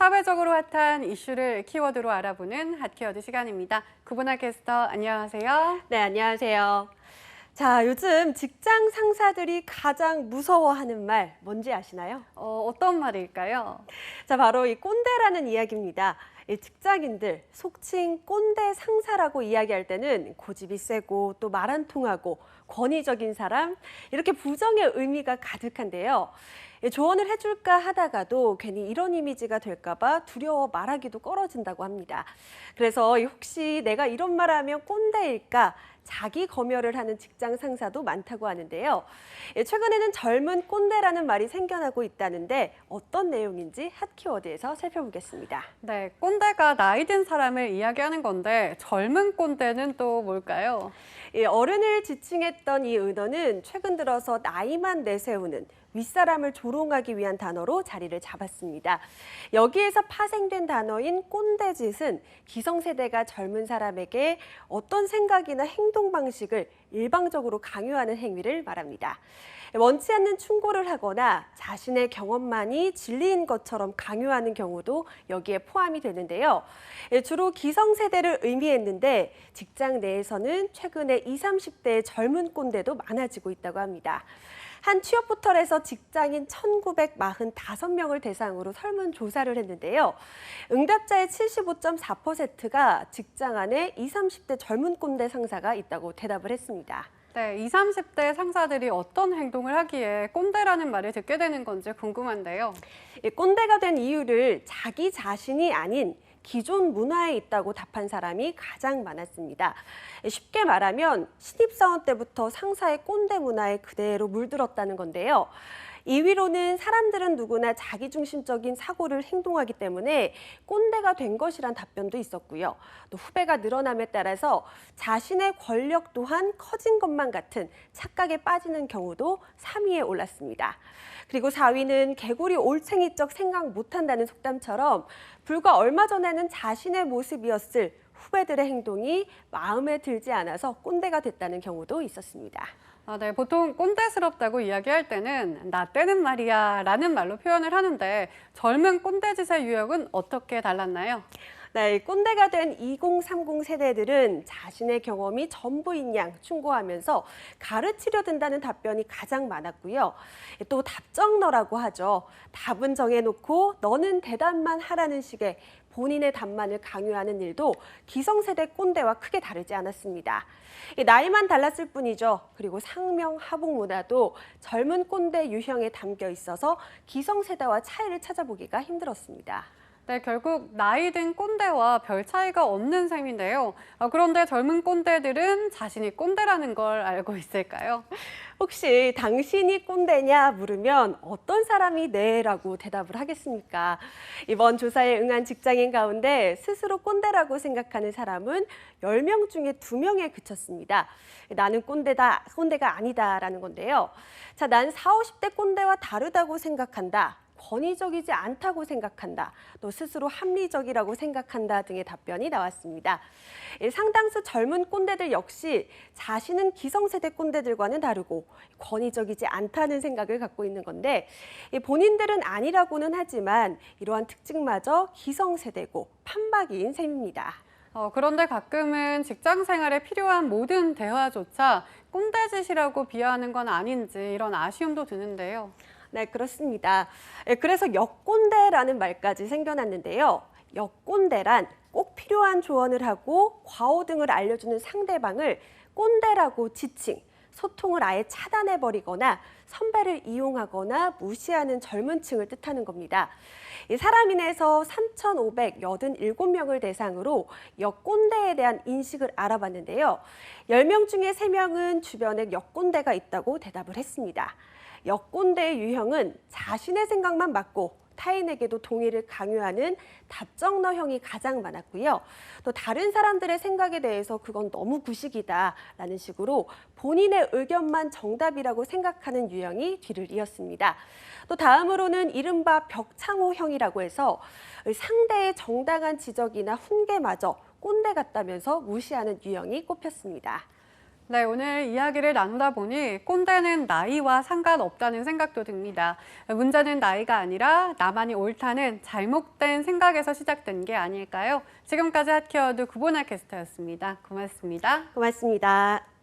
사회적으로 핫한 이슈를 키워드로 알아보는 핫키워드 시간입니다. 구분할 캐스터 안녕하세요. 네, 안녕하세요. 자, 요즘 직장 상사들이 가장 무서워하는 말 뭔지 아시나요? 어떤 말일까요? 자, 바로 이 꼰대라는 이야기입니다. 이 직장인들 속칭 꼰대 상사라고 이야기할 때는 고집이 세고 또 말 안 통하고 권위적인 사람, 이렇게 부정의 의미가 가득한데요. 조언을 해줄까 하다가도 괜히 이런 이미지가 될까 봐 두려워 말하기도 꺼려진다고 합니다. 그래서 혹시 내가 이런 말하면 꼰대일까? 자기 검열을 하는 직장 상사도 많다고 하는데요. 최근에는 젊은 꼰대라는 말이 생겨나고 있다는데 어떤 내용인지 핫키워드에서 살펴보겠습니다. 네, 꼰대가 나이 든 사람을 이야기하는 건데 젊은 꼰대는 또 뭘까요? 어른을 지칭했던 이 은어는 최근 들어서 나이만 내세우는 윗사람을 조롱하기 위한 단어로 자리를 잡았습니다. 여기에서 파생된 단어인 꼰대짓은 기성세대가 젊은 사람에게 어떤 생각이나 행동 방식을 일방적으로 강요하는 행위를 말합니다. 원치 않는 충고를 하거나 자신의 경험만이 진리인 것처럼 강요하는 경우도 여기에 포함이 되는데요. 주로 기성세대를 의미했는데 직장 내에서는 최근에 20, 30대의 젊은 꼰대도 많아지고 있다고 합니다. 한 취업 포털에서 직장인 1,945명을 대상으로 설문조사를 했는데요. 응답자의 75.4%가 직장 안에 20, 30대 젊은 꼰대 상사가 있다고 대답을 했습니다. 네, 20, 30대 상사들이 어떤 행동을 하기에 꼰대라는 말을 듣게 되는 건지 궁금한데요. 꼰대가 된 이유를 자기 자신이 아닌 기존 문화에 있다고 답한 사람이 가장 많았습니다. 쉽게 말하면 신입사원 때부터 상사의 꼰대 문화에 그대로 물들었다는 건데요. 2위로는 사람들은 누구나 자기중심적인 사고를 행동하기 때문에 꼰대가 된 것이란 답변도 있었고요. 또 후배가 늘어남에 따라서 자신의 권력 또한 커진 것만 같은 착각에 빠지는 경우도 3위에 올랐습니다. 그리고 4위는 개구리 올챙이적 생각 못한다는 속담처럼 불과 얼마 전에는 자신의 모습이었을 후배들의 행동이 마음에 들지 않아서 꼰대가 됐다는 경우도 있었습니다. 네, 보통 꼰대스럽다고 이야기할 때는 나 때는 말이야 라는 말로 표현을 하는데 젊은 꼰대짓의 유형은 어떻게 달랐나요? 네, 꼰대가 된 2030 세대들은 자신의 경험이 전부인 양 충고하면서 가르치려 든다는 답변이 가장 많았고요. 또 답정너라고 하죠. 답은 정해놓고 너는 대답만 하라는 식의 본인의 답만을 강요하는 일도 기성세대 꼰대와 크게 다르지 않았습니다. 나이만 달랐을 뿐이죠. 그리고 상명하복 문화도 젊은 꼰대 유형에 담겨 있어서 기성세대와 차이를 찾아보기가 힘들었습니다. 네, 결국 나이 든 꼰대와 별 차이가 없는 셈인데요. 그런데 젊은 꼰대들은 자신이 꼰대라는 걸 알고 있을까요? 혹시 당신이 꼰대냐 물으면 어떤 사람이 네라고 대답을 하겠습니까? 이번 조사에 응한 직장인 가운데 스스로 꼰대라고 생각하는 사람은 10명 중에 2명에 그쳤습니다. 나는 꼰대가 아니다라는 건데요. 자, 난 40, 50대 꼰대와 다르다고 생각한다. 권위적이지 않다고 생각한다, 또 스스로 합리적이라고 생각한다 등의 답변이 나왔습니다. 상당수 젊은 꼰대들 역시 자신은 기성세대 꼰대들과는 다르고 권위적이지 않다는 생각을 갖고 있는 건데 본인들은 아니라고는 하지만 이러한 특징마저 기성세대고 판박이인 셈입니다. 그런데 가끔은 직장 생활에 필요한 모든 대화조차 꼰대짓이라고 비하하는 건 아닌지 이런 아쉬움도 드는데요. 네, 그렇습니다. 그래서 역꼰대라는 말까지 생겨났는데요. 역꼰대란 꼭 필요한 조언을 하고 과오 등을 알려주는 상대방을 꼰대라고 지칭, 소통을 아예 차단해버리거나 선배를 이용하거나 무시하는 젊은 층을 뜻하는 겁니다. 사람인에서 3,587명을 대상으로 역꼰대에 대한 인식을 알아봤는데요. 10명 중에 3명은 주변에 역꼰대가 있다고 대답을 했습니다. 역꼰대의 유형은 자신의 생각만 맞고 타인에게도 동의를 강요하는 답정너형이 가장 많았고요. 또 다른 사람들의 생각에 대해서 그건 너무 구식이다라는 식으로 본인의 의견만 정답이라고 생각하는 유형이 뒤를 이었습니다. 또 다음으로는 이른바 벽창호형이라고 해서 상대의 정당한 지적이나 훈계마저 꼰대 같다면서 무시하는 유형이 꼽혔습니다. 네, 오늘 이야기를 나누다 보니 꼰대는 나이와 상관없다는 생각도 듭니다. 문제는 나이가 아니라 나만이 옳다는 잘못된 생각에서 시작된 게 아닐까요? 지금까지 핫케어드 구본아 캐스터였습니다. 고맙습니다. 고맙습니다.